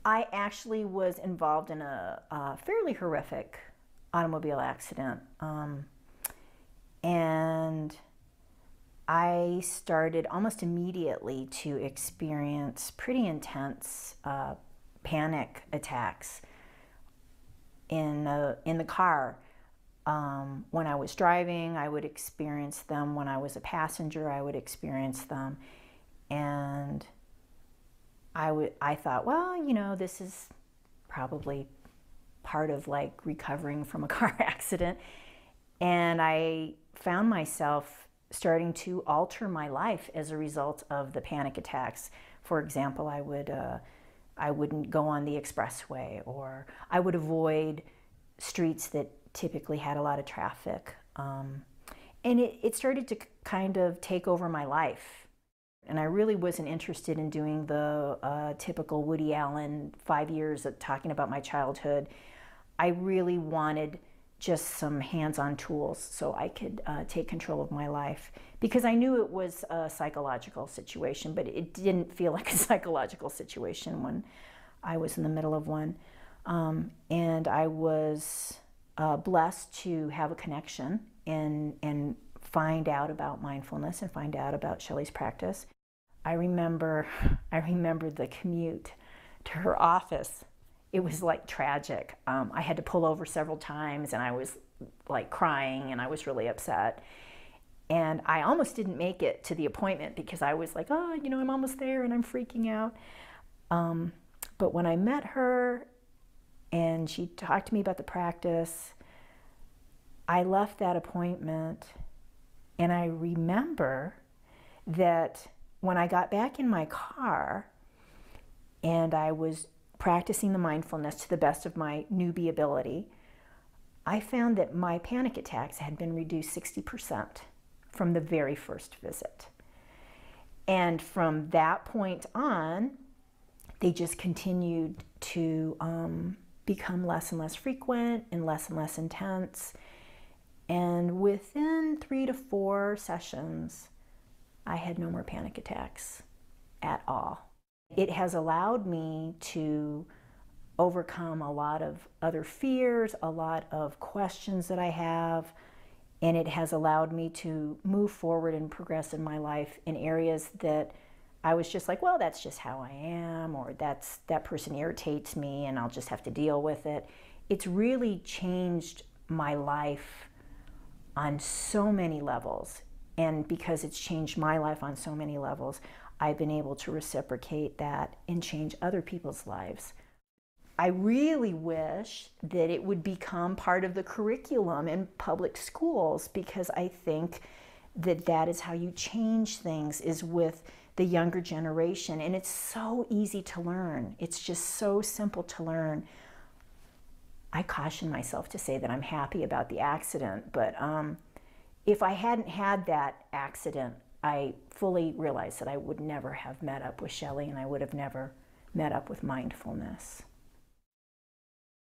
I actually was involved in a fairly horrific automobile accident. And I started almost immediately to experience pretty intense panic attacks in the car. When I was driving, I would experience them. When I was a passenger, I would experience them. And I thought, well, you know, this is probably part of like recovering from a car accident. And I found myself starting to alter my life as a result of the panic attacks. For example, I wouldn't go on the expressway, or I would avoid streets that typically had a lot of traffic. And it started to kind of take over my life. And I really wasn't interested in doing the typical Woody Allen 5 years of talking about my childhood. I really wanted just some hands-on tools so I could take control of my life, because I knew it was a psychological situation, but it didn't feel like a psychological situation when I was in the middle of one. And I was blessed to have a connection and find out about mindfulness and find out about Shelley's practice. I remember the commute to her office. It was like tragic. I had to pull over several times, and I was like crying, and I was really upset. And I almost didn't make it to the appointment because I was like, oh, you know, I'm almost there and I'm freaking out. But when I met her and she talked to me about the practice, I left that appointment, and I remember that when I got back in my car and I was practicing the mindfulness to the best of my newbie ability, I found that my panic attacks had been reduced 60% from the very first visit. And from that point on, they just continued to become less and less frequent and less intense. And within 3 to 4 sessions, I had no more panic attacks at all. It has allowed me to overcome a lot of other fears, a lot of questions that I have, and it has allowed me to move forward and progress in my life in areas that I was just like, well, that's just how I am, or that person irritates me and I'll just have to deal with it. It's really changed my life on so many levels. And because it's changed my life on so many levels, I've been able to reciprocate that and change other people's lives. I really wish that it would become part of the curriculum in public schools, because I think that that is how you change things, is with the younger generation. And it's so easy to learn. It's just so simple to learn. I caution myself to say that I'm happy about the accident, but if I hadn't had that accident, I fully realized that I would never have met up with Shelley, and I would have never met up with mindfulness.